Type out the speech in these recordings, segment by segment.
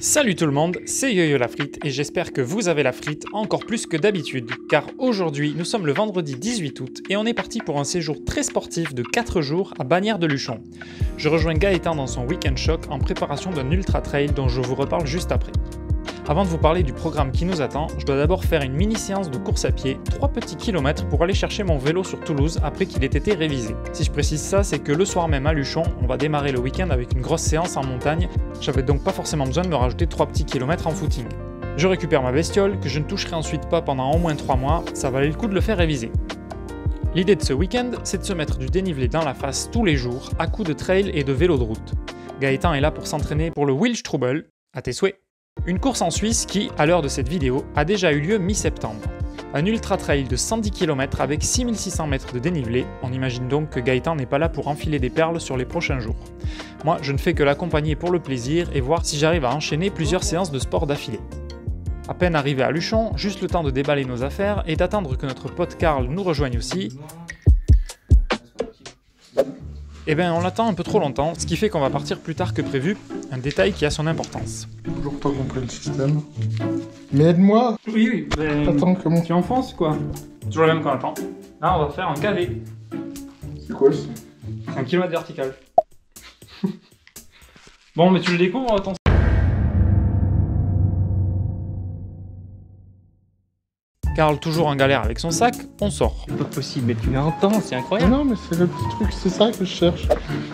Salut tout le monde, c'est YoYo la frite et j'espère que vous avez la frite encore plus que d'habitude, car aujourd'hui nous sommes le vendredi 18 août et on est parti pour un séjour très sportif de 4 jours à Bagnères de Luchon. Je rejoins Gaëtan dans son week-end choc en préparation d'un ultra trail dont je vous reparle juste après. Avant de vous parler du programme qui nous attend, je dois d'abord faire une mini séance de course à pied, 3 petits kilomètres pour aller chercher mon vélo sur Toulouse après qu'il ait été révisé. Si je précise ça, c'est que le soir même à Luchon, on va démarrer le week-end avec une grosse séance en montagne, j'avais donc pas forcément besoin de me rajouter 3 petits kilomètres en footing. Je récupère ma bestiole, que je ne toucherai ensuite pas pendant au moins 3 mois, ça valait le coup de le faire réviser. L'idée de ce week-end, c'est de se mettre du dénivelé dans la face tous les jours, à coups de trail et de vélo de route. Gaëtan est là pour s'entraîner pour le Wildstrubel, à tes souhaits. Une course en Suisse qui, à l'heure de cette vidéo, a déjà eu lieu mi-septembre. Un ultra trail de 110 km avec 6600 mètres de dénivelé, on imagine donc que Gaëtan n'est pas là pour enfiler des perles sur les prochains jours. Moi, je ne fais que l'accompagner pour le plaisir et voir si j'arrive à enchaîner plusieurs séances de sport d'affilée. À peine arrivé à Luchon, juste le temps de déballer nos affaires et d'attendre que notre pote Karl nous rejoigne aussi. Eh ben on l'attend un peu trop longtemps, ce qui fait qu'on va partir plus tard que prévu, un détail qui a son importance. Toujours pas compris le système. Mais aide-moi. Oui, ben... Attends, comment tu enfonces quoi. Toujours le même qu'on attend. Là on va faire un KV. C'est quoi ça? C'est 1 km vertical. Bon mais tu le découvres ton... Karl toujours en galère avec son sac, on sort. C'est pas possible, mais tu l'as en temps, c'est incroyable. Non mais c'est le petit truc, c'est ça que je cherche.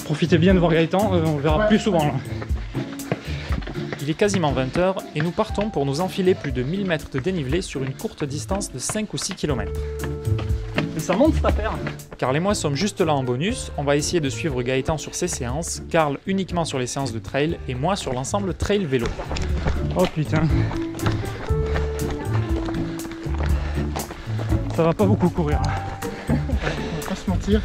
Profitez bien de voir Gaëtan, on le verra plus souvent là. Il est quasiment 20h et nous partons pour nous enfiler plus de 1000 mètres de dénivelé sur une courte distance de 5 ou 6 km. Mais ça monte cette affaire. Karl et moi sommes juste là en bonus, on va essayer de suivre Gaëtan sur ses séances, Karl uniquement sur les séances de trail et moi sur l'ensemble trail vélo. Oh putain. Ça va pas beaucoup courir. On va pas se mentir.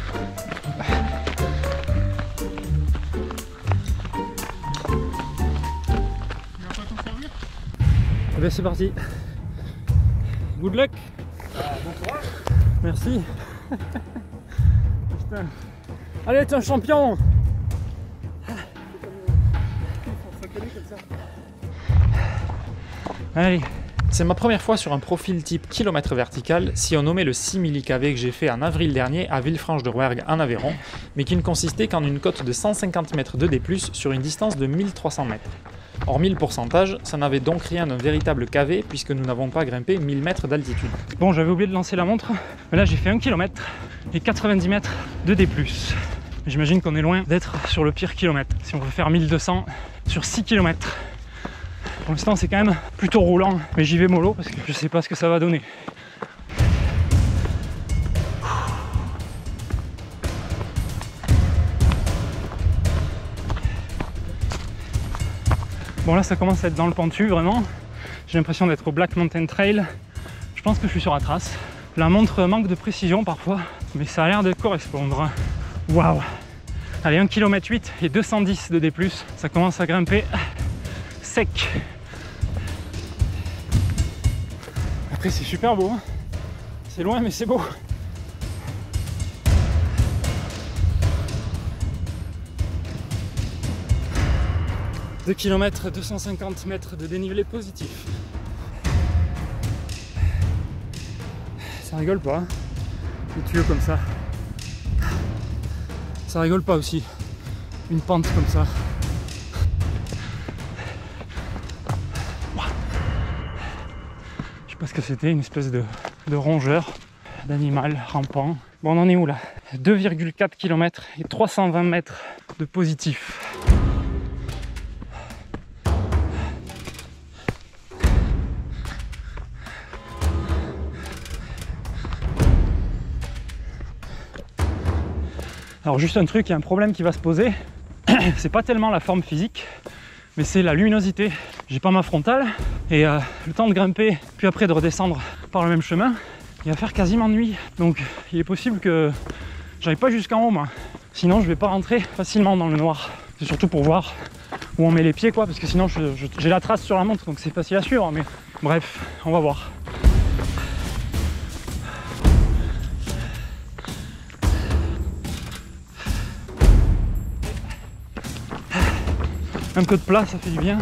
Eh bien c'est parti. Good luck. Bon courage. Merci. Putain. Allez, t'es un champion. Allez. C'est ma première fois sur un profil type kilomètre vertical, si on nommait le 6 milli-kV que j'ai fait en avril dernier à Villefranche-de-Rouergue en Aveyron, mais qui ne consistait qu'en une cote de 150 mètres de D+, sur une distance de 1300 mètres. Hormis le pourcentage, ça n'avait donc rien d'un véritable KV puisque nous n'avons pas grimpé 1000 mètres d'altitude. Bon, j'avais oublié de lancer la montre, mais là j'ai fait 1 km et 90 mètres de D+. J'imagine qu'on est loin d'être sur le pire kilomètre. Si on veut faire 1200 sur 6 km. Pour l'instant c'est quand même plutôt roulant, mais j'y vais mollo parce que je sais pas ce que ça va donner. Bon là ça commence à être dans le pentu vraiment. J'ai l'impression d'être au Black Mountain Trail. Je pense que je suis sur la trace. La montre manque de précision parfois, mais ça a l'air de correspondre. Waouh! Allez, 1 km 8 et 210 de D+, ça commence à grimper sec. Après c'est super beau, hein. C'est loin mais c'est beau. « 2 km, 250 mètres de dénivelé positif. » Ça rigole pas, hein. Les tuyaux comme ça. Ça rigole pas aussi. Une pente comme ça. Je sais pas ce que c'était, une espèce de rongeur, d'animal rampant. Bon, on en est où là? 2,4 km et 320 mètres de positif. Alors juste un truc, il y a un problème qui va se poser, c'est pas tellement la forme physique, mais c'est la luminosité. J'ai pas ma frontale et le temps de grimper, puis après de redescendre par le même chemin, il va faire quasiment nuit. Donc il est possible que j'arrive pas jusqu'en haut moi, sinon je vais pas rentrer facilement dans le noir. C'est surtout pour voir où on met les pieds quoi, parce que sinon j'ai la trace sur la montre, donc c'est facile à suivre, mais bref, on va voir. Un peu de plat, ça fait du bien.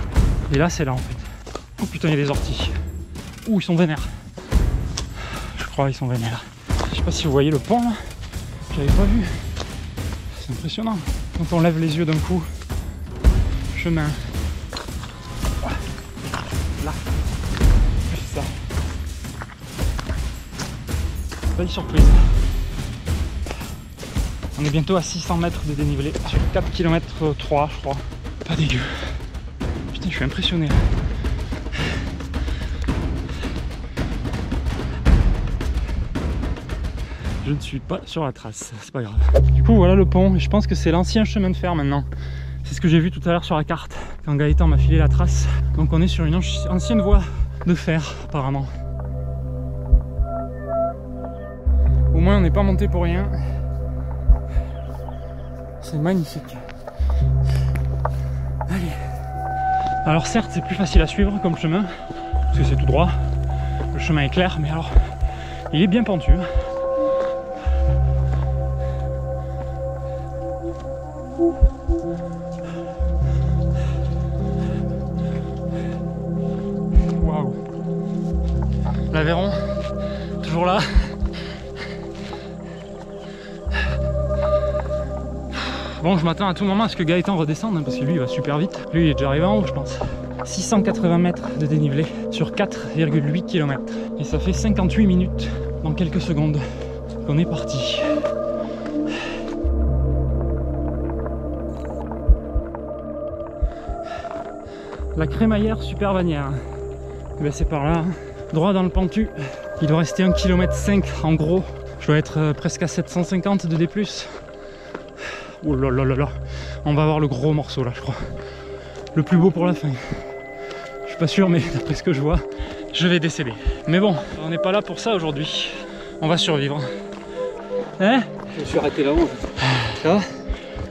Et là c'est là en fait. Oh putain, il y a des orties. Ouh, ils sont vénères. Je crois ils sont vénères. Je sais pas si vous voyez le pont là. J'avais pas vu. C'est impressionnant. Quand on lève les yeux d'un coup. Chemin. Là. C'est ça. Belle surprise. On est bientôt à 600 mètres de dénivelé sur 4 km 3 je crois. Pas dégueu. Putain, je suis impressionné. Je ne suis pas sur la trace, c'est pas grave. Du coup voilà le pont, et je pense que c'est l'ancien chemin de fer maintenant. C'est ce que j'ai vu tout à l'heure sur la carte, quand Gaëtan m'a filé la trace. Donc on est sur une ancienne voie de fer apparemment. Au moins on n'est pas monté pour rien. C'est magnifique. Allez. Alors certes c'est plus facile à suivre comme chemin, parce que c'est tout droit. Le chemin est clair, mais alors il est bien pentu. Waouh. L'Aveyron, toujours là. Bon, je m'attends à tout moment à ce que Gaëtan redescende, hein, parce que lui il va super vite. Lui il est déjà arrivé en haut je pense. 680 mètres de dénivelé sur 4,8 km. Et ça fait 58 minutes dans quelques secondes qu'on est parti. La crémaillère Super Bagnères. Ben c'est par là, hein. Droit dans le pentu. Il doit rester 1,5 km en gros. Je dois être presque à 750 de D+. Oh là là là là. On va avoir le gros morceau là je crois. Le plus beau pour la fin. Je suis pas sûr mais d'après ce que je vois, je vais décéder. Mais bon, on n'est pas là pour ça aujourd'hui. On va survivre. Hein? Je suis arrêté là-haut. Ça va?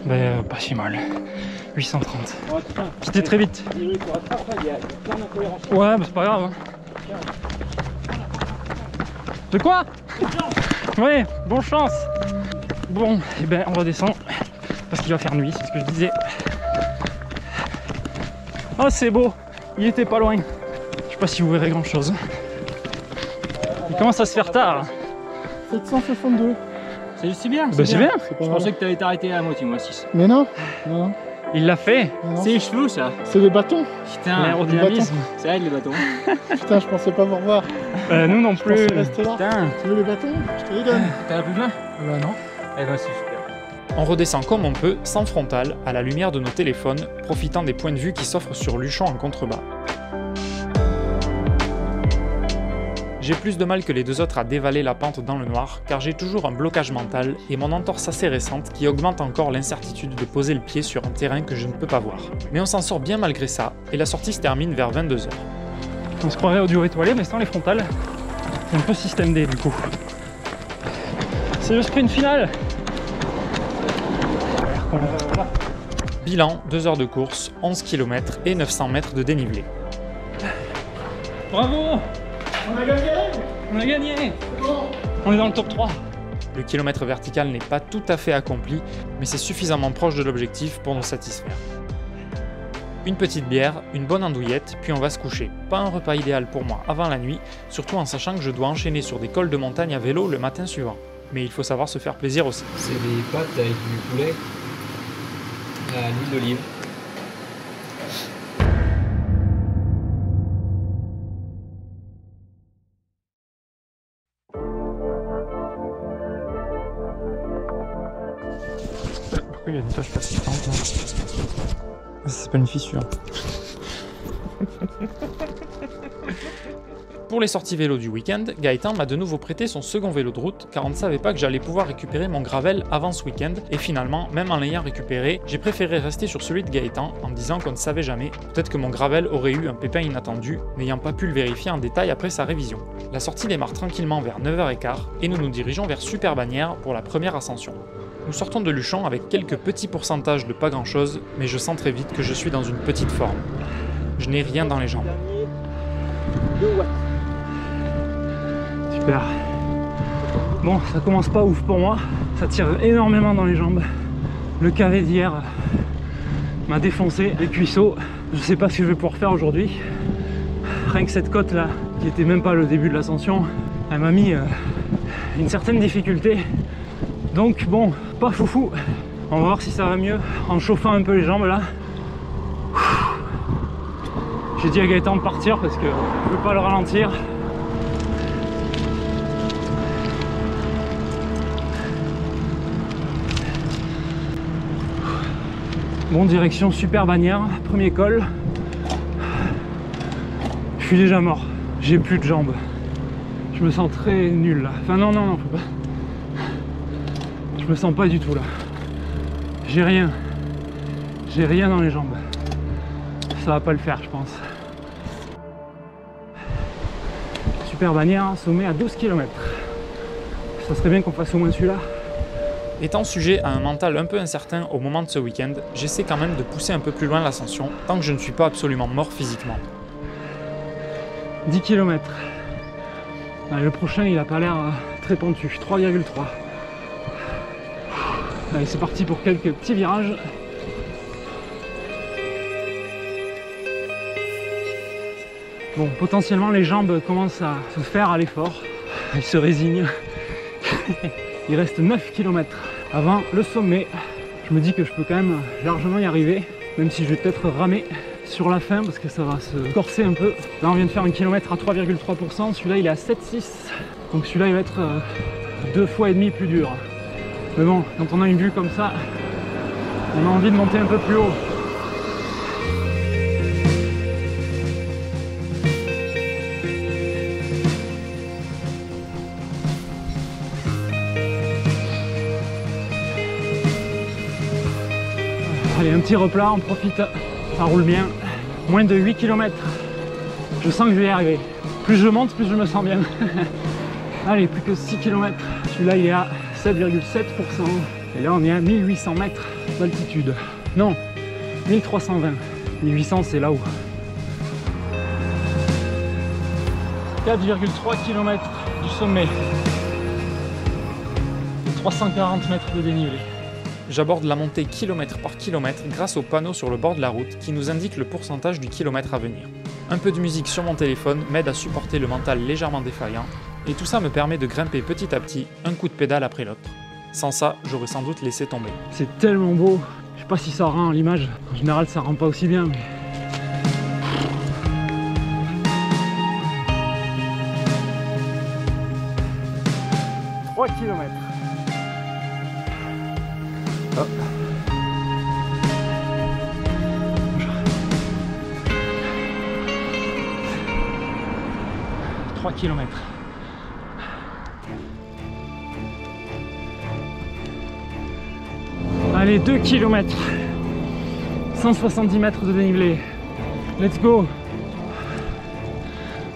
Ben pas si mal. 830. Ouais, Quittez très vite. Il y a plein d'incohérences. Ouais, bah c'est pas grave. Hein. De quoi? Ouais, bonne chance. Bon, et ben on redescend parce qu'il va faire nuit, c'est ce que je disais. Oh c'est beau, il était pas loin. Je sais pas si vous verrez grand chose. Il commence à se faire tard. 762. C'est bien. Bah c'est bien. C'est pas Je mal. pensais que tu allais t'arrêter à la moitié, moi 6. Mais non, non, Il l'a fait. non. C'est les cheveux ça. C'est les bâtons. Putain, L'aérodynamisme. ça aide les bâtons. Putain, je pensais pas vous revoir. Nous non Je plus. pensais rester là. Putain. Tu veux les bâtons? Je te les donne. T'as plus plein? Bah non. Eh ben c'est super. On redescend comme on peut, sans frontal, à la lumière de nos téléphones, profitant des points de vue qui s'offrent sur Luchon en contrebas. J'ai plus de mal que les deux autres à dévaler la pente dans le noir, car j'ai toujours un blocage mental et mon entorse assez récente qui augmente encore l'incertitude de poser le pied sur un terrain que je ne peux pas voir. Mais on s'en sort bien malgré ça, et la sortie se termine vers 22 h. On se croirait au duo étoilé, mais sans les frontales. C'est un peu système D du coup. C'est le sprint final. Bilan, 2 heures de course, 11 km et 900 mètres de dénivelé. Bravo! On a gagné. On a gagné! C'est bon. On est dans le top 3. Le kilomètre vertical n'est pas tout à fait accompli, mais c'est suffisamment proche de l'objectif pour nous satisfaire. Une petite bière, une bonne andouillette, puis on va se coucher. Pas un repas idéal pour moi avant la nuit, surtout en sachant que je dois enchaîner sur des cols de montagne à vélo le matin suivant. Mais il faut savoir se faire plaisir aussi. C'est des pâtes avec du poulet à l'huile d'olive. Pourquoi il y a des taches persistantes là? C'est pas une fissure. Pour les sorties vélo du week-end, Gaëtan m'a de nouveau prêté son second vélo de route car on ne savait pas que j'allais pouvoir récupérer mon gravel avant ce week-end et finalement, même en l'ayant récupéré, j'ai préféré rester sur celui de Gaëtan en me disant qu'on ne savait jamais. Peut-être que mon gravel aurait eu un pépin inattendu, n'ayant pas pu le vérifier en détail après sa révision. La sortie démarre tranquillement vers 9h15 et nous nous dirigeons vers Super Bagnères pour la première ascension. Nous sortons de Luchon avec quelques petits pourcentages de pas grand chose, mais je sens très vite que je suis dans une petite forme. Je n'ai rien dans les jambes. Super. Bon, ça commence pas ouf pour moi. Ça tire énormément dans les jambes. Le KV d'hier, m'a défoncé les cuisseaux. Je sais pas ce que je vais pouvoir faire aujourd'hui. Rien que cette côte là, qui était même pas le début de l'ascension, elle m'a mis une certaine difficulté. Donc bon, pas foufou. On va voir si ça va mieux en chauffant un peu les jambes là. J'ai dit à Gaëtan de partir parce que je peux pas le ralentir. Bon, direction Super Bagnères, premier col. Je suis déjà mort, j'ai plus de jambes. Je me sens très nul là. Enfin non, faut pas. Je me sens pas du tout là. J'ai rien dans les jambes. Ça va pas le faire, je pense. Super Bagnères, sommet à 12 km. Ça serait bien qu'on fasse au moins celui-là. Étant sujet à un mental un peu incertain au moment de ce week-end, j'essaie quand même de pousser un peu plus loin l'ascension, tant que je ne suis pas absolument mort physiquement. 10 km. Allez, le prochain, il a pas l'air très pentu. 3,3. Allez, c'est parti pour quelques petits virages. Bon, potentiellement, les jambes commencent à se faire à l'effort. Elles se résignent. Il reste 9 km avant le sommet. Je me dis que je peux quand même largement y arriver, même si je vais peut-être ramer sur la fin parce que ça va se corser un peu. Là on vient de faire un kilomètre à 3,3%, celui-là il est à 7,6. Donc celui-là il va être 2,5 fois plus dur. Mais bon, quand on a une vue comme ça, on a envie de monter un peu plus haut. Allez, un petit replat, on profite, ça roule bien. Moins de 8 km. Je sens que je vais y arriver. Plus je monte, plus je me sens bien. Allez, plus que 6 km. Celui-là, il est à 7,7%. Et là, on est à 1800 mètres d'altitude. Non, 1320. 1800, c'est là-haut. 4,3 km du sommet. 340 mètres de dénivelé. J'aborde la montée kilomètre par kilomètre grâce au panneau sur le bord de la route qui nous indique le pourcentage du kilomètre à venir. Un peu de musique sur mon téléphone m'aide à supporter le mental légèrement défaillant, et tout ça me permet de grimper petit à petit, un coup de pédale après l'autre. Sans ça, j'aurais sans doute laissé tomber. C'est tellement beau, je sais pas si ça rend l'image, en général ça rend pas aussi bien, mais... « 3 km. Hop. 3 km. Allez, 2 km. 170 mètres de dénivelé. Let's go.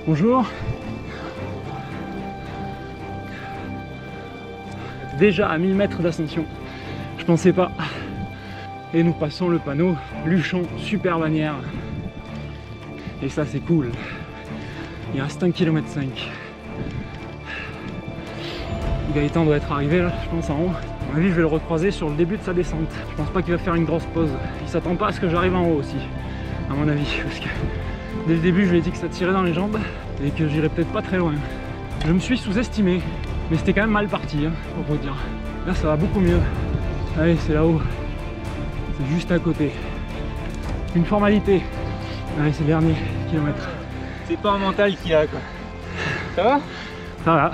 Bonjour. Déjà à 1000 mètres d'ascension. Je pensais pas. Et nous passons le panneau Luchon Super Bagnères. Et ça c'est cool. Il reste 1,5 km. Gaëtan doit être arrivé là, je pense en haut. À mon avis je vais le recroiser sur le début de sa descente. Je pense pas qu'il va faire une grosse pause. Il s'attend pas à ce que j'arrive en haut aussi, à mon avis. Parce que dès le début je lui ai dit que ça tirait dans les jambes et que j'irais peut-être pas très loin. Je me suis sous-estimé. Mais c'était quand même mal parti, hein, pour vous dire. Là ça va beaucoup mieux. Allez, c'est là-haut. C'est juste à côté. Une formalité. Allez, c'est le dernier kilomètre. C'est pas un mental qu'il a quoi. Ça va? Ça va.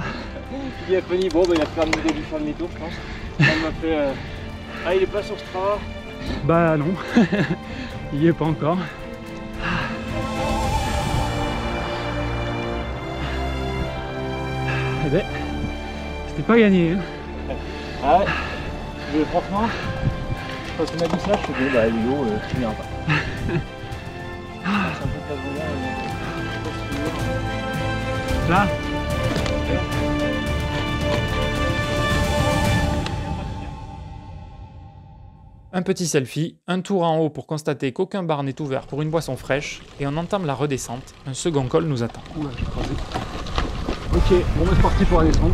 Il a fini, bon bah il a fait un début faire demi-tour je pense. Il m'a fait... Ah il est pas sur Strava? Bah non. Il y est pas encore. Eh ben, c'était pas gagné. Hein. Ah ouais. Mais franchement, quand tu m'as dit ça, je me suis dit, bah Léo, tu viens pas. C'est un peu pas Là. Un petit selfie, un tour en haut pour constater qu'aucun bar n'est ouvert pour une boisson fraîche, et on entame la redescente. Un second col nous attend. Oula, j'ai croisé. Ok, bon bah c'est parti pour la descente.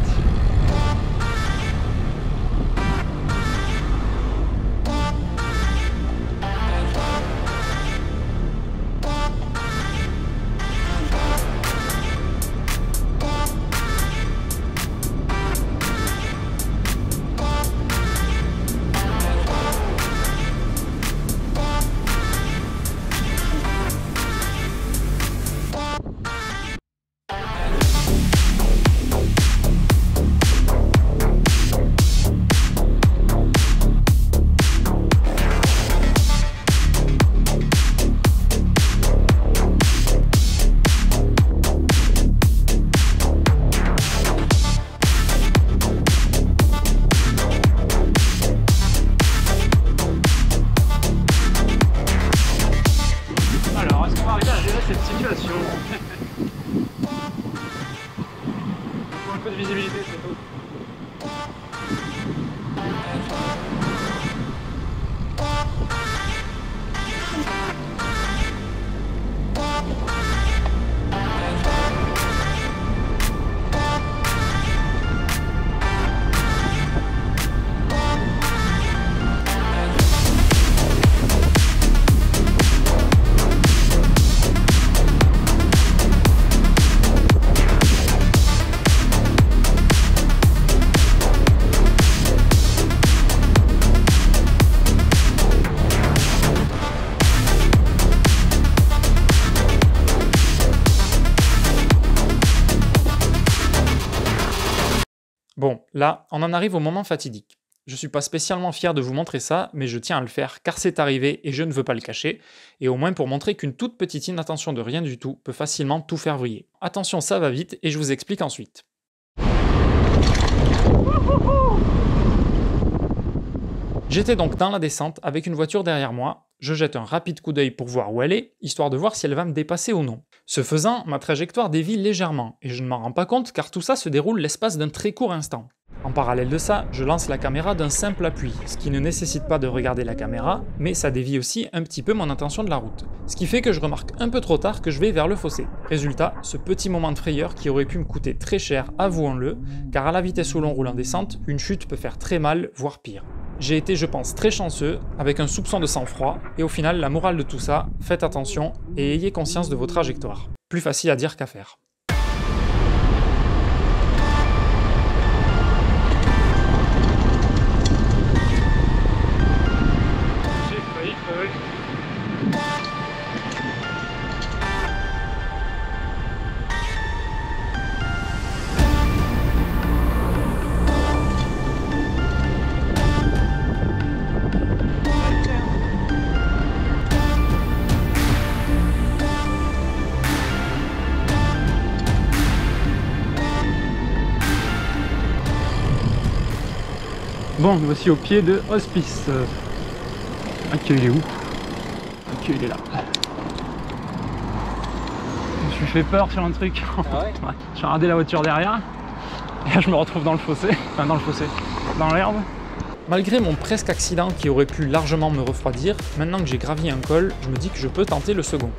Bon, là, on en arrive au moment fatidique. Je suis pas spécialement fier de vous montrer ça, mais je tiens à le faire car c'est arrivé et je ne veux pas le cacher, et au moins pour montrer qu'une toute petite inattention de rien du tout peut facilement tout faire vriller. Attention, ça va vite et je vous explique ensuite. J'étais donc dans la descente avec une voiture derrière moi, je jette un rapide coup d'œil pour voir où elle est, histoire de voir si elle va me dépasser ou non. Ce faisant, ma trajectoire dévie légèrement, et je ne m'en rends pas compte car tout ça se déroule l'espace d'un très court instant. En parallèle de ça, je lance la caméra d'un simple appui, ce qui ne nécessite pas de regarder la caméra, mais ça dévie aussi un petit peu mon intention de la route. Ce qui fait que je remarque un peu trop tard que je vais vers le fossé. Résultat, ce petit moment de frayeur qui aurait pu me coûter très cher, avouons-le, car à la vitesse où l'on roule en descente, une chute peut faire très mal, voire pire. J'ai été, je pense, très chanceux, avec un soupçon de sang-froid, et au final, la morale de tout ça, faites attention et ayez conscience de vos trajectoires. Plus facile à dire qu'à faire. Bon, nous voici au pied de Hospice. Ok, il est où? Ok, il est là. Je me suis fait peur sur un truc. Ah ouais. J'ai regardé la voiture derrière et là je me retrouve dans le fossé. Enfin, dans le fossé, dans l'herbe. Malgré mon presque accident qui aurait pu largement me refroidir, maintenant que j'ai gravi un col, je me dis que je peux tenter le second.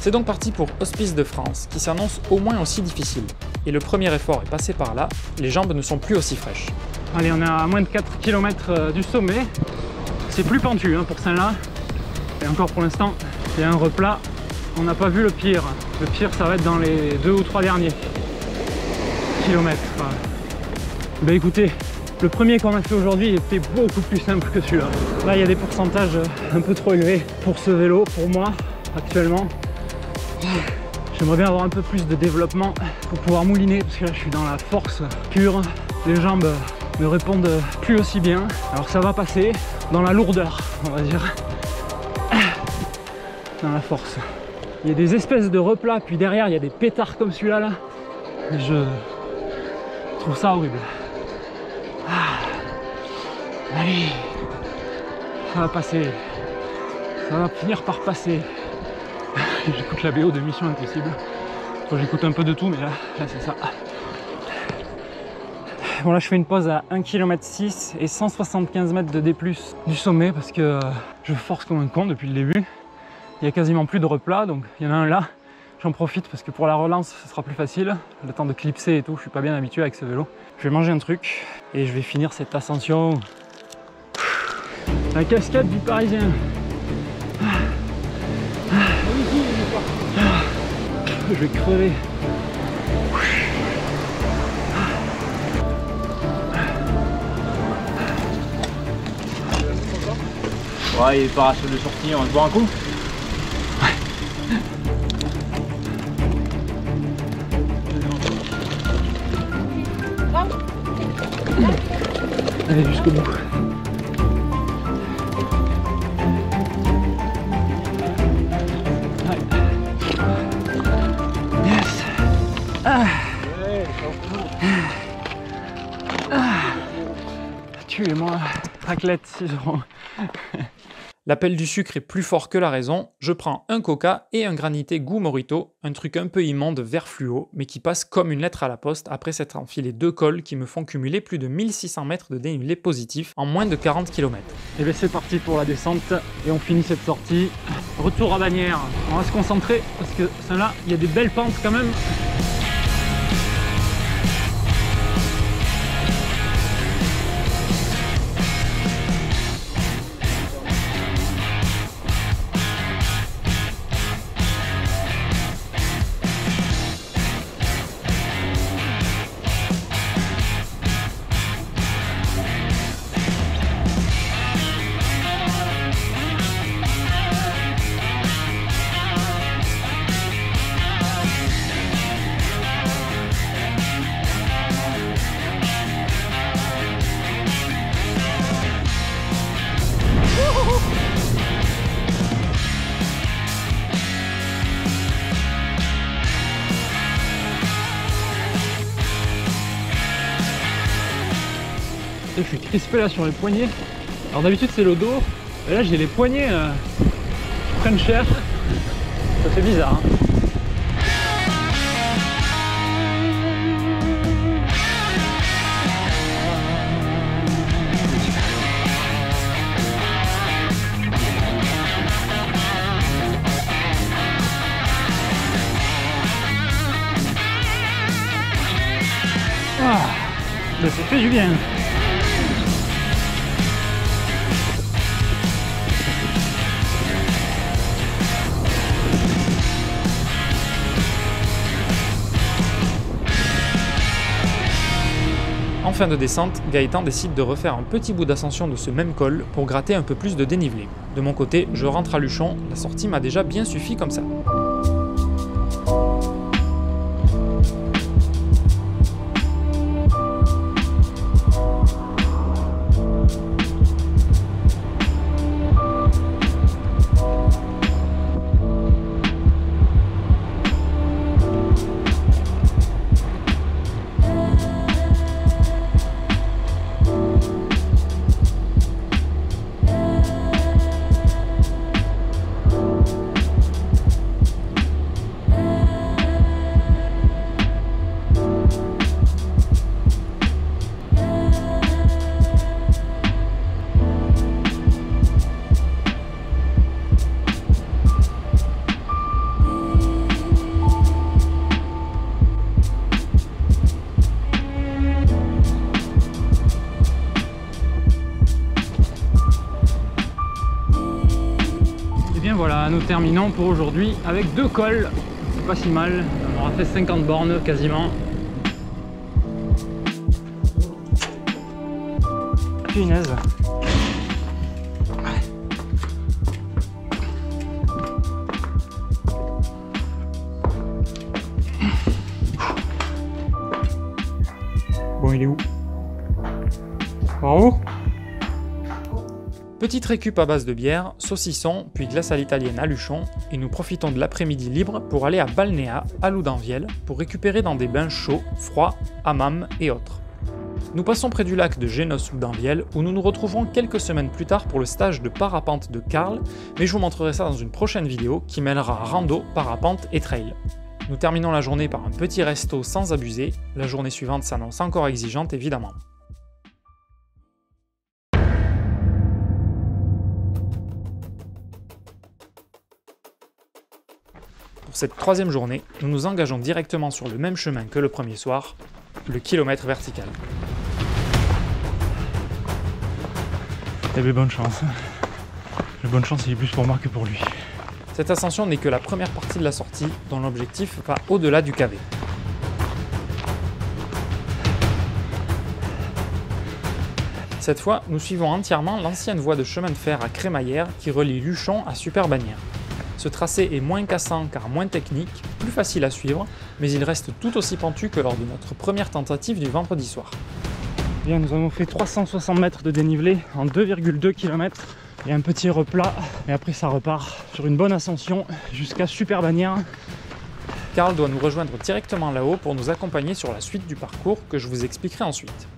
C'est donc parti pour Hospice de France, qui s'annonce au moins aussi difficile. Et le premier effort est passé par là, les jambes ne sont plus aussi fraîches. Allez, on est à moins de 4 km du sommet. C'est plus pentu pour celle-là. Et encore pour l'instant, il y a un replat. On n'a pas vu le pire. Le pire, ça va être dans les 2 ou 3 derniers kilomètres. Ben écoutez, le premier qu'on a fait aujourd'hui était beaucoup plus simple que celui-là. Là, il y a des pourcentages un peu trop élevés pour ce vélo, pour moi, actuellement. J'aimerais bien avoir un peu plus de développement pour pouvoir mouliner, parce que là, je suis dans la force pure. Les jambes ne répondent plus aussi bien. Alors ça va passer dans la lourdeur, on va dire. Dans la force. Il y a des espèces de replats, puis derrière, il y a des pétards comme celui-là. Là. Et je trouve ça horrible. Allez, ça va passer. Ça va finir par passer. J'écoute la BO de Mission Impossible. J'écoute un peu de tout, mais là c'est ça. Bon, là je fais une pause à 1,6 km et 175 mètres de D+ du sommet parce que je force comme un con depuis le début. Il y a quasiment plus de replat, donc il y en a un là. J'en profite parce que pour la relance ce sera plus facile. Le temps de clipser et tout, je suis pas bien habitué avec ce vélo. Je vais manger un truc et je vais finir cette ascension. La cascade du Parisien. Je vais crever. Ouais, il est parachute de sortie, on se boit un coup. Allez jusqu'au bout. Yes. Tuez-moi, raclette 6 €. L'appel du sucre est plus fort que la raison, je prends un coca et un granité goût Morito, un truc un peu immonde vert fluo, mais qui passe comme une lettre à la poste après s'être enfilé 2 cols qui me font cumuler plus de 1600 mètres de dénivelé positif en moins de 40 km. Et bien c'est parti pour la descente et on finit cette sortie. Retour à Bagnères, on va se concentrer parce que celle-là, il y a des belles pentes quand même. Je suis crispé là sur les poignets. Alors d'habitude c'est le dos, et là j'ai les poignets qui prennent cher. Ça fait bizarre. Hein. Ah, ça s'est fait du bien. En fin de descente, Gaëtan décide de refaire un petit bout d'ascension de ce même col pour gratter un peu plus de dénivelé. De mon côté, je rentre à Luchon, la sortie m'a déjà bien suffi comme ça. Voilà, nous terminons pour aujourd'hui avec 2 cols, c'est pas si mal, on aura fait 50 bornes quasiment. Punaise. Bon, il est où? Bravo. Petite récup à base de bière, saucisson, puis glace à l'italienne à Luchon, et nous profitons de l'après-midi libre pour aller à Balnéa, à Loudanvielle, pour récupérer dans des bains chauds, froids, hammams et autres. Nous passons près du lac de Génos-Loudanvielle, où nous nous retrouverons quelques semaines plus tard pour le stage de parapente de Karl, mais je vous montrerai ça dans une prochaine vidéo qui mêlera rando, parapente et trail. Nous terminons la journée par un petit resto sans abuser, la journée suivante s'annonce encore exigeante évidemment. Pour cette 3e journée, nous nous engageons directement sur le même chemin que le premier soir, le kilomètre vertical. Il avait bonne chance. La bonne chance, il est plus pour moi que pour lui. Cette ascension n'est que la première partie de la sortie, dont l'objectif va au-delà du cavé. Cette fois, nous suivons entièrement l'ancienne voie de chemin de fer à crémaillère qui relie Luchon à Super-Bagnères. Ce tracé est moins cassant car moins technique, plus facile à suivre, mais il reste tout aussi pentu que lors de notre première tentative du vendredi soir. Bien, nous avons fait 360 mètres de dénivelé en 2,2 km et un petit replat, et après ça repart sur une bonne ascension jusqu'à Super-Bagnères. Karl doit nous rejoindre directement là-haut pour nous accompagner sur la suite du parcours que je vous expliquerai ensuite.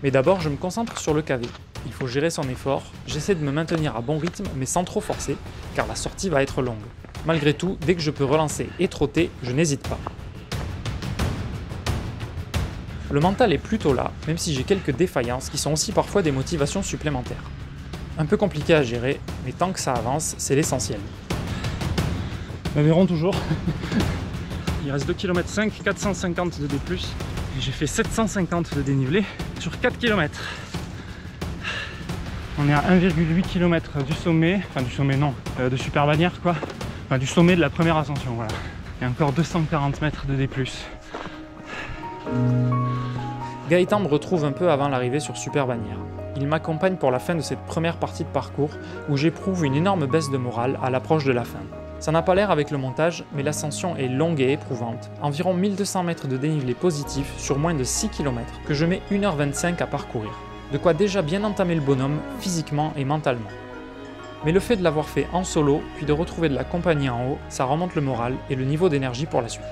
Mais d'abord, je me concentre sur le cavé. il faut gérer son effort, j'essaie de me maintenir à bon rythme mais sans trop forcer, car la sortie va être longue. Malgré tout, dès que je peux relancer et trotter, je n'hésite pas. Le mental est plutôt là, même si j'ai quelques défaillances qui sont aussi parfois des motivations supplémentaires. Un peu compliqué à gérer, mais tant que ça avance, c'est l'essentiel. L'Aveyron toujours. Il reste 2 km 5, 450 de D+. Et j'ai fait 750 de dénivelé sur 4 km. On est à 1,8 km du sommet, enfin du sommet non, de Super Bagnères quoi. Enfin du sommet de la première ascension, voilà. Et encore 240 mètres de D+. Gaëtan me retrouve un peu avant l'arrivée sur Super Bagnères. Il m'accompagne pour la fin de cette première partie de parcours où j'éprouve une énorme baisse de morale à l'approche de la fin. Ça n'a pas l'air avec le montage, mais l'ascension est longue et éprouvante, environ 1200 mètres de dénivelé positif sur moins de 6 km que je mets 1h25 à parcourir. De quoi déjà bien entamer le bonhomme, physiquement et mentalement. Mais le fait de l'avoir fait en solo, puis de retrouver de la compagnie en haut, ça remonte le moral et le niveau d'énergie pour la suite.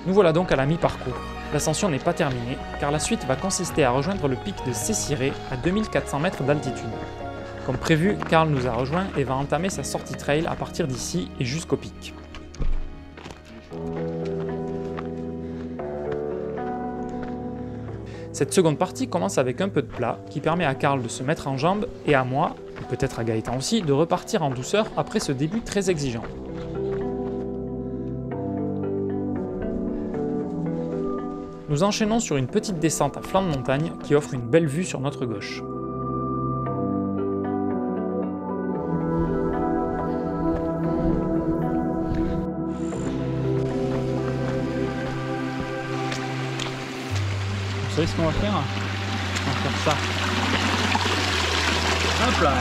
Nous voilà donc à la mi-parcours. L'ascension n'est pas terminée, car la suite va consister à rejoindre le pic de Céciré à 2400 mètres d'altitude. Comme prévu, Karl nous a rejoints et va entamer sa sortie trail à partir d'ici et jusqu'au pic. Cette seconde partie commence avec un peu de plat qui permet à Karl de se mettre en jambes et à moi, et peut-être à Gaëtan aussi, de repartir en douceur après ce début très exigeant. Nous enchaînons sur une petite descente à flanc de montagne qui offre une belle vue sur notre gauche. Vous savez ce qu'on va faire? On va faire ça. Hop là!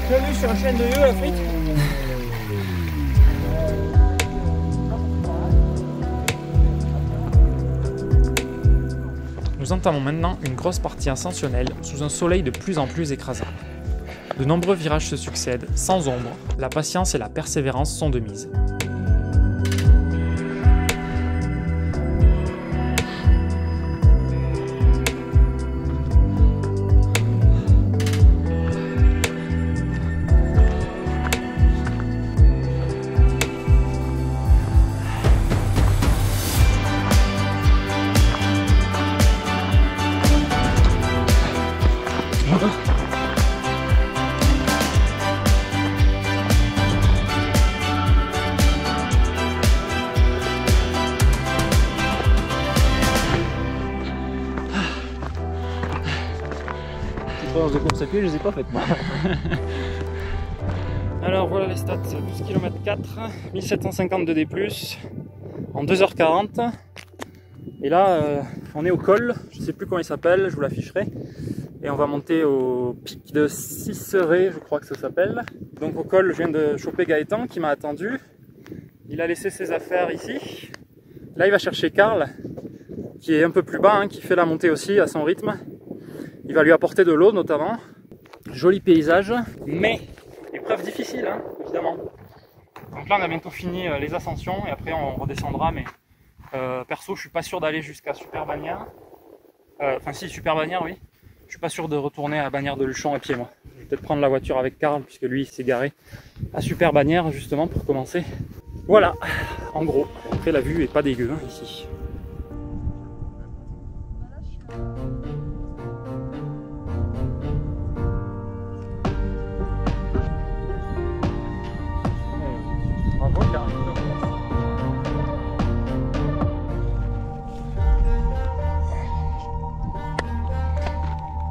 Tu as vu sur la chaîne de la frite? Nous entamons maintenant une grosse partie ascensionnelle sous un soleil de plus en plus écrasant. De nombreux virages se succèdent, sans ombre, la patience et la persévérance sont de mise. De course à pied, je les ai pas faites moi. Alors voilà les stats, 12 km 4, 1750 de D+, en 2h40. Et là, on est au col, je sais plus comment il s'appelle, je vous l'afficherai. Et on va monter au pic de Céciré, je crois que ça s'appelle. Donc au col, je viens de choper Gaëtan qui m'a attendu. Il a laissé ses affaires ici. Là, il va chercher Karl, qui est un peu plus bas, hein, qui fait la montée aussi à son rythme. Il va lui apporter de l'eau notamment. Joli paysage, mais épreuve difficile, hein, évidemment. Donc là on a bientôt fini les ascensions et après on redescendra, mais perso je suis pas sûr d'aller jusqu'à Super Bagnères. Enfin si, Super Bagnères oui. Je suis pas sûr de retourner à Bagnères de Luchon à pied moi. Je vais peut-être prendre la voiture avec Karl puisque lui il s'est garé à Super Bagnères justement pour commencer. Voilà, en gros. Après la vue est pas dégueu hein, ici.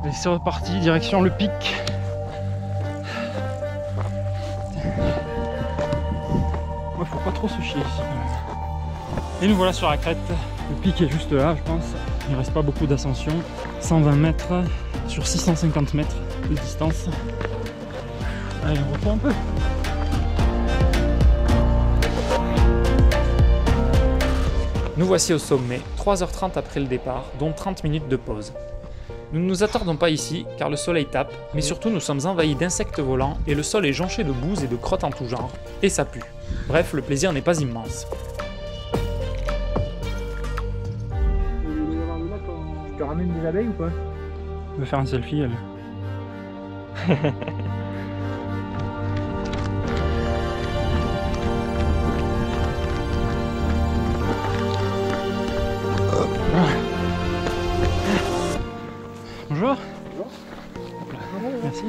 Et c'est reparti, direction le pic. Ouais, faut pas trop se chier ici. Et nous voilà sur la crête. Le pic est juste là, je pense. Il reste pas beaucoup d'ascension. 120 mètres sur 650 mètres. de distance. Allez, on reprend un peu. Nous voici au sommet, 3h30 après le départ, dont 30 minutes de pause. Nous ne nous attardons pas ici, car le soleil tape, mais surtout nous sommes envahis d'insectes volants et le sol est jonché de bouse et de crottes en tout genre, et ça pue. Bref, le plaisir n'est pas immense. Je te ramène des abeilles ou pas? On va faire un selfie, elle. Bonjour. Hop là. Merci.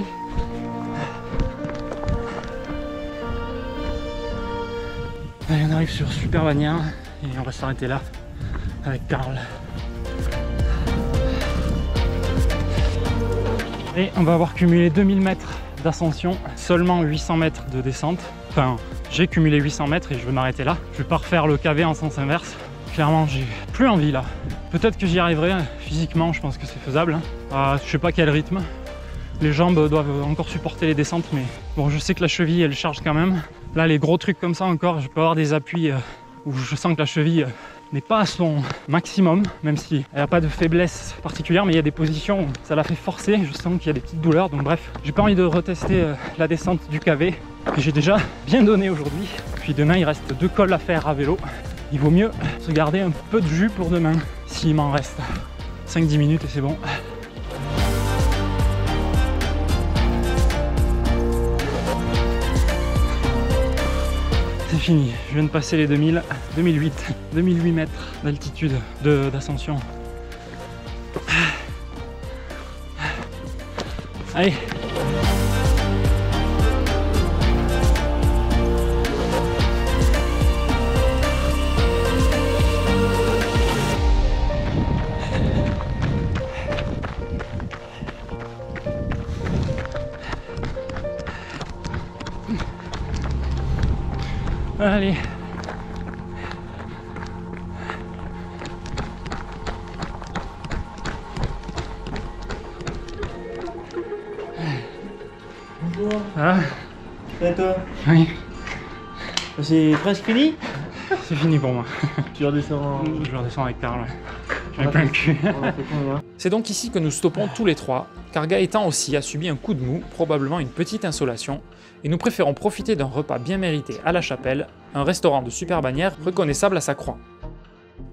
Allez, on arrive sur Super Bagnères et on va s'arrêter là avec Karl. Et on va avoir cumulé 2000 mètres d'ascension, seulement 800 mètres de descente. Enfin, j'ai cumulé 800 mètres et je vais m'arrêter là. Je vais pas refaire le KV en sens inverse. Clairement, j'ai plus envie là. Peut-être que j'y arriverai physiquement, je pense que c'est faisable. Je sais pas quel rythme. Les jambes doivent encore supporter les descentes, mais bon, je sais que la cheville elle charge quand même. Là, les gros trucs comme ça encore, je peux avoir des appuis où je sens que la cheville n'est pas à son maximum, même si elle n'a pas de faiblesse particulière, mais il y a des positions où ça la fait forcer. Je sens qu'il y a des petites douleurs, donc bref, j'ai pas envie de retester la descente du KV que j'ai déjà bien donné aujourd'hui. Puis demain, il reste 2 cols à faire à vélo. Il vaut mieux se garder un peu de jus pour demain, s'il m'en reste 5-10 minutes et c'est bon. C'est fini, je viens de passer les 2008 mètres d'altitude d'ascension. Allez. Allez. Bonjour. Ah, Et toi? oui, C'est presque fini? c'est fini pour moi. Tu redescends. Je vais redescendre avec Karl. J'en ai plein le cul. On a fait combien? C'est donc ici que nous stoppons tous les trois, car Gaëtan aussi a subi un coup de mou, probablement une petite insolation, et nous préférons profiter d'un repas bien mérité à la Chapelle, un restaurant de Super Bagnères reconnaissable à sa croix.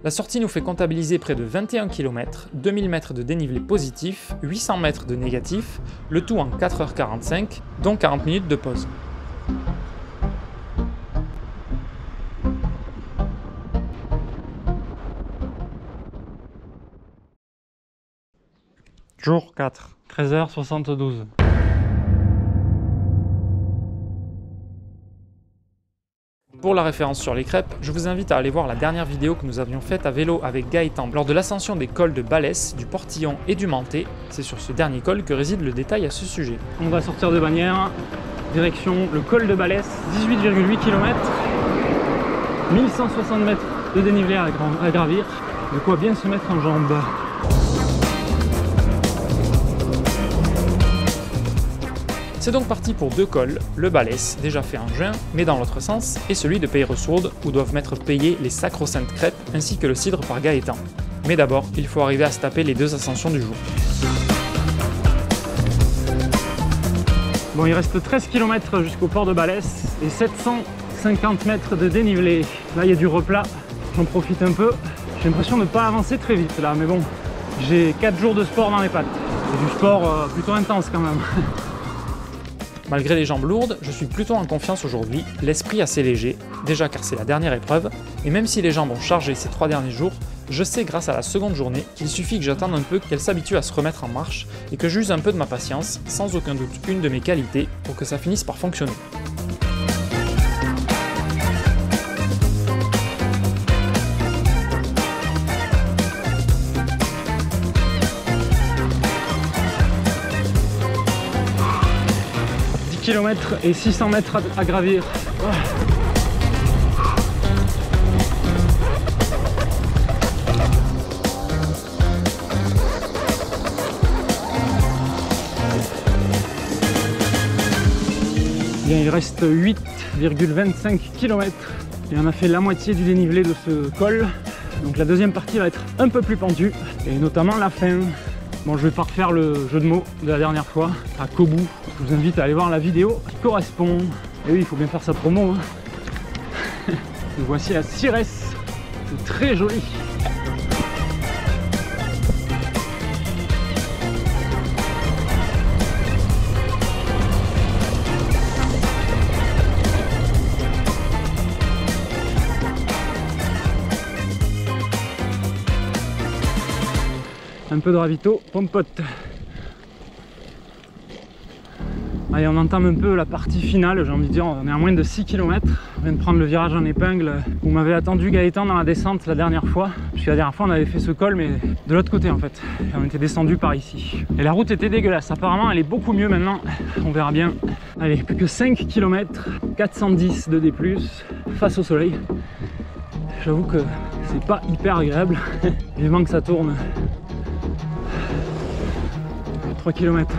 La sortie nous fait comptabiliser près de 21 km, 2000 mètres de dénivelé positif, 800 mètres de négatif, le tout en 4h45, dont 40 minutes de pause. Jour 4, 13h72. Pour la référence sur les crêpes, je vous invite à aller voir la dernière vidéo que nous avions faite à vélo avec Gaëtan lors de l'ascension des cols de Balès, du Portillon et du Mantet. C'est sur ce dernier col que réside le détail à ce sujet. On va sortir de Bagnères, direction le col de Balès, 18,8 km, 1160 mètres de dénivelé à gravir, de quoi bien se mettre en jambes. C'est donc parti pour 2 cols, le Balès, déjà fait en juin, mais dans l'autre sens, et celui de Peyresourde, où doivent m'être payées les sacro-saintes crêpes ainsi que le cidre par Gaëtan. Mais d'abord, il faut arriver à se taper les 2 ascensions du jour. Bon, il reste 13 km jusqu'au port de Balès et 750 mètres de dénivelé. Là, il y a du replat, j'en profite un peu. J'ai l'impression de ne pas avancer très vite là, mais bon, j'ai 4 jours de sport dans les pattes. C'est du sport plutôt intense quand même. Malgré les jambes lourdes, je suis plutôt en confiance aujourd'hui, l'esprit assez léger, déjà car c'est la dernière épreuve, et même si les jambes ont chargé ces 3 derniers jours, je sais grâce à la seconde journée qu'il suffit que j'attende un peu qu'elle s'habitue à se remettre en marche et que j'use un peu de ma patience, sans aucun doute une de mes qualités, pour que ça finisse par fonctionner. Km et 600 mètres à gravir. Bien, il reste 8,25 km et on a fait la moitié du dénivelé de ce col. Donc la deuxième partie va être un peu plus pendue et notamment la fin. Bon, je vais pas refaire le jeu de mots de la dernière fois à Kobu. Je vous invite à aller voir la vidéo qui correspond. Et oui, il faut bien faire sa promo. Hein. Nous voici à Sires. C'est très joli. Un peu de ravito, pompote. Allez, on entame un peu la partie finale, j'ai envie de dire, on est à moins de 6 km. On vient de prendre le virage en épingle. Vous m'avez attendu Gaëtan dans la descente la dernière fois, puisque la dernière fois on avait fait ce col, mais de l'autre côté en fait. Et on était descendu par ici. Et la route était dégueulasse, apparemment elle est beaucoup mieux maintenant, on verra bien. Allez, plus que 5 km, 410 de D+, face au soleil. J'avoue que c'est pas hyper agréable, vivement que ça tourne. 3 km.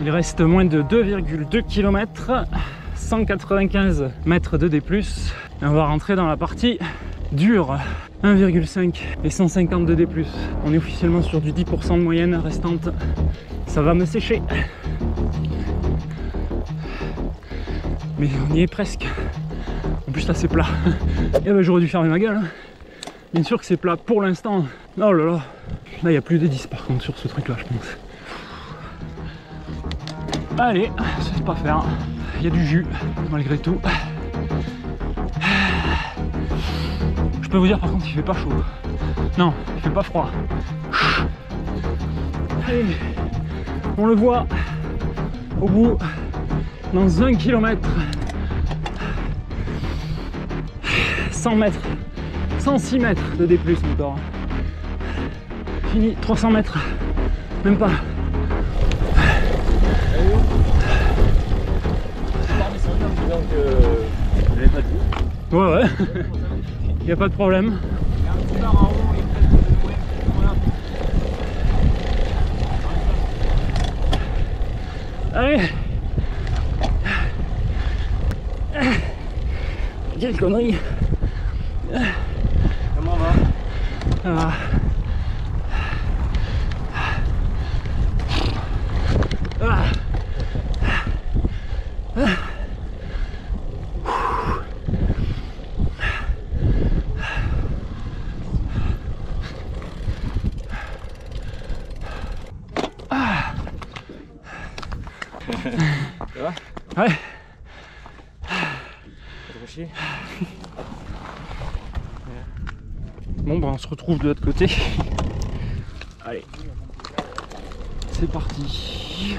Il reste moins de 2,2 km, 195 mètres de D+. Et on va rentrer dans la partie dure, 1,5 et 150 de D+. On est officiellement sur du 10% de moyenne restante. Ça va me sécher. Mais on y est presque. En plus là c'est plat. Et ben j'aurais dû fermer ma gueule. Hein. Bien sûr que c'est plat pour l'instant. Oh là là. Là il n'y a plus de 10 par contre sur ce truc là je pense. Allez, c'est pas faire. Il y a du jus malgré tout. Je peux vous dire par contre il fait pas chaud. Non, il fait pas froid. Allez, on le voit au bout dans 1 km. 100 mètres, 106 mètres de D+, encore. Fini, 300 mètres, même pas. Ouais, ouais, il n'y a pas de problème. Allez. Quelle connerie. Comment on va? Ça va? Ouais. Bon bah on se retrouve de l'autre côté. Allez, c'est parti.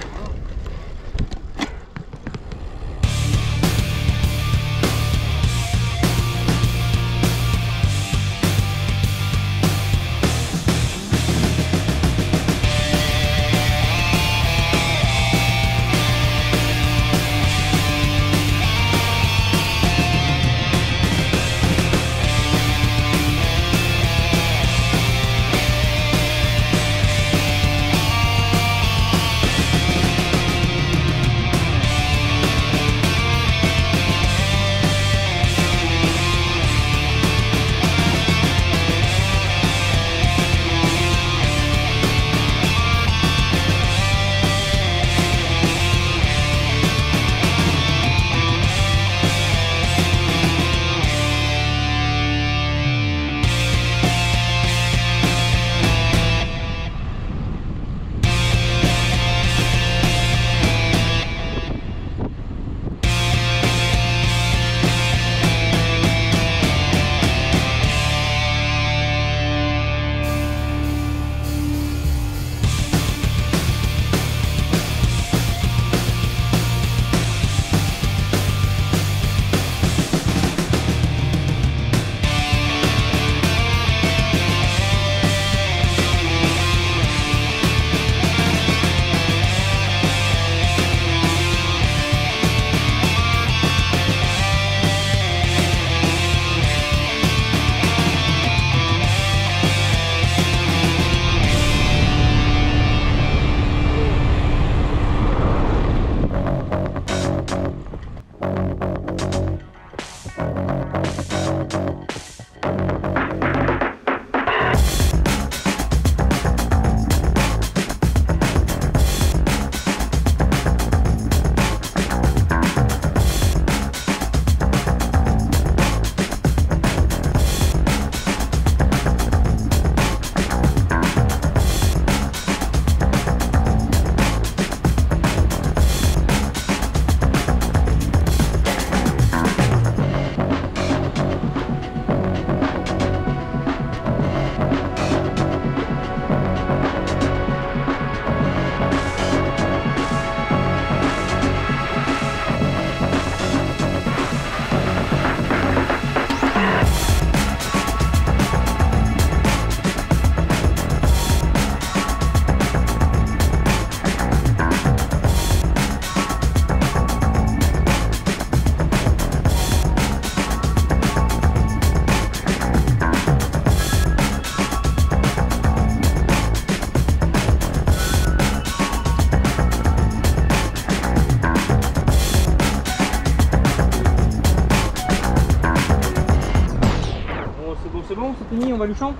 Baluchon?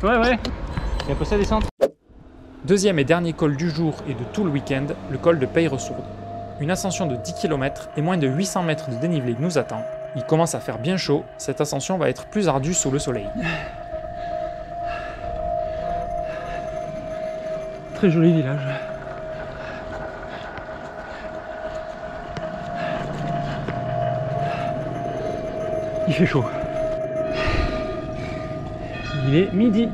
Ouais, ouais. Il y a pas ça descente. Deuxième et dernier col du jour et de tout le week-end, le col de Peyresourde. Une ascension de 10 km et moins de 800 mètres de dénivelé nous attend. Il commence à faire bien chaud, cette ascension va être plus ardue sous le soleil. Très joli village. Il fait chaud. Il est midi.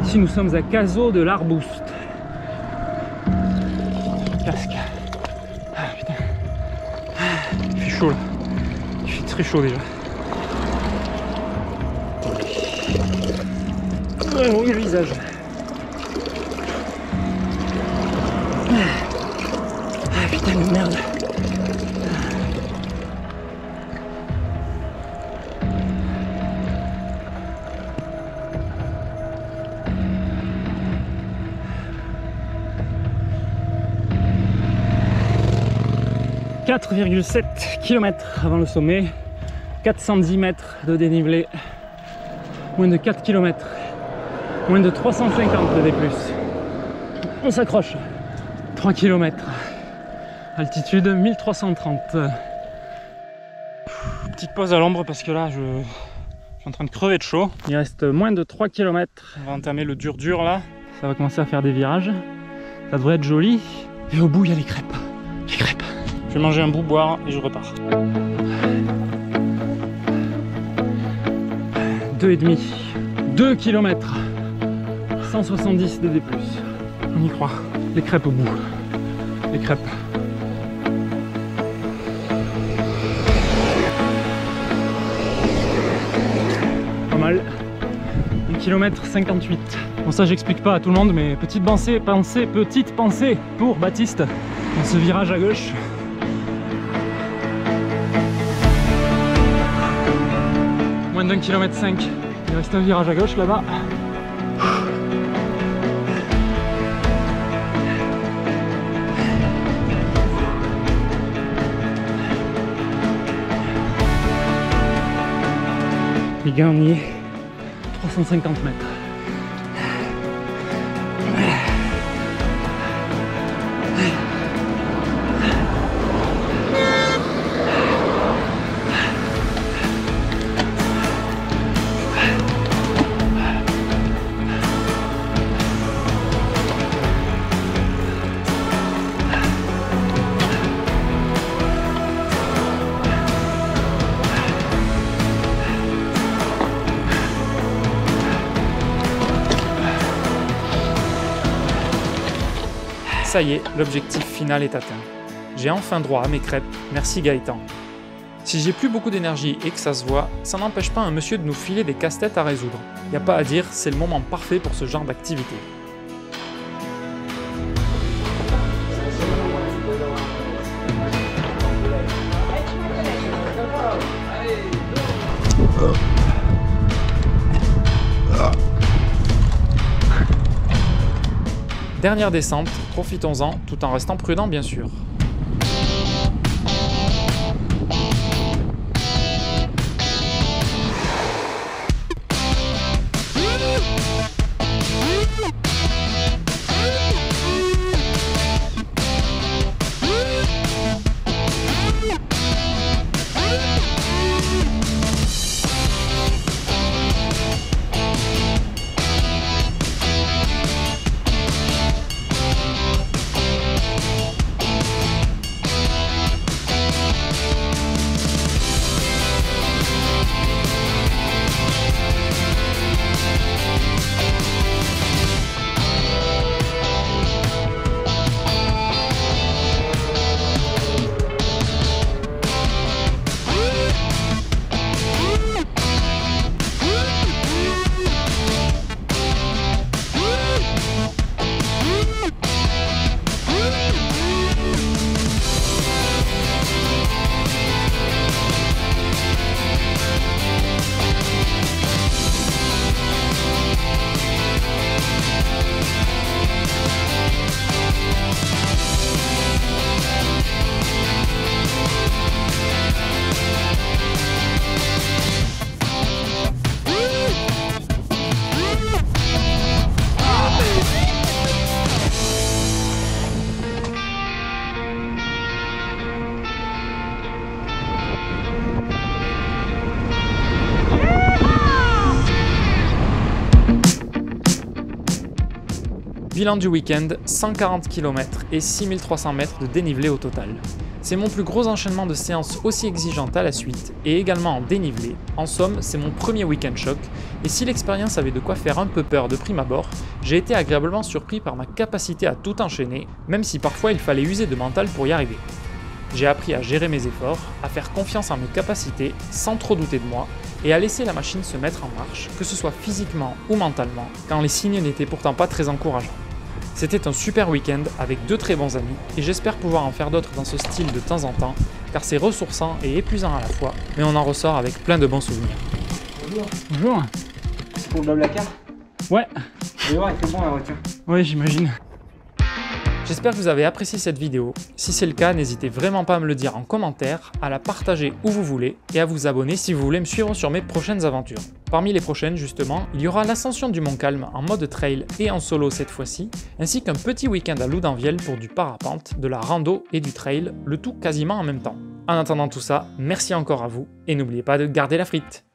Ici nous sommes à Cazaux de l'Arboust. Casque. Ah putain. Il fait chaud là. Il fait très chaud déjà. Oh, le visage. Ah putain de merde. « 4,7 km avant le sommet, 410 mètres de dénivelé, moins de 4 km, moins de 350 de D+. On s'accroche. 3 km, altitude 1330. Petite pause à l'ombre parce que là je suis en train de crever de chaud. Il reste moins de 3 km. On va entamer le dur là. Ça va commencer à faire des virages. Ça devrait être joli. Et au bout il y a les crêpes. Les crêpes. Je vais manger un bout, boire et je repars. 2,5. 2 km. 170 de D+. On y croit. Les crêpes au bout. Les crêpes. Pas mal. 1 km 58. Bon, ça j'explique pas à tout le monde, mais petite pensée pour Baptiste dans ce virage à gauche. Moins d'1 km 5. Il reste un virage à gauche là-bas. Les gars, on y est. 350 mètres. Ça y est, l'objectif final est atteint. J'ai enfin droit à mes crêpes, merci Gaëtan. Si j'ai plus beaucoup d'énergie et que ça se voit, ça n'empêche pas un monsieur de nous filer des casse-têtes à résoudre. Y a pas à dire, c'est le moment parfait pour ce genre d'activité. Dernière descente, profitons-en, tout en restant prudent bien sûr. Bilan du week-end, 140 km et 6300 mètres de dénivelé au total. C'est mon plus gros enchaînement de séances aussi exigeantes à la suite, et également en dénivelé. En somme, c'est mon premier week-end choc, et si l'expérience avait de quoi faire un peu peur de prime abord, j'ai été agréablement surpris par ma capacité à tout enchaîner, même si parfois il fallait user de mental pour y arriver. J'ai appris à gérer mes efforts, à faire confiance en mes capacités, sans trop douter de moi, et à laisser la machine se mettre en marche, que ce soit physiquement ou mentalement, quand les signes n'étaient pourtant pas très encourageants. C'était un super week-end avec 2 très bons amis et j'espère pouvoir en faire d'autres dans ce style de temps en temps car c'est ressourçant et épuisant à la fois, mais on en ressort avec plein de bons souvenirs. Bonjour. Bonjour. C'est pour le Blablacar? Ouais. Vous allez voir, il fait bon la voiture. Ouais, j'imagine. J'espère que vous avez apprécié cette vidéo. Si c'est le cas, n'hésitez vraiment pas à me le dire en commentaire, à la partager où vous voulez et à vous abonner si vous voulez me suivre sur mes prochaines aventures. Parmi les prochaines, justement, il y aura l'ascension du Mont Calme en mode trail et en solo cette fois-ci, ainsi qu'un petit week-end à Loudanvielle pour du parapente, de la rando et du trail, le tout quasiment en même temps. En attendant tout ça, merci encore à vous et n'oubliez pas de garder la frite.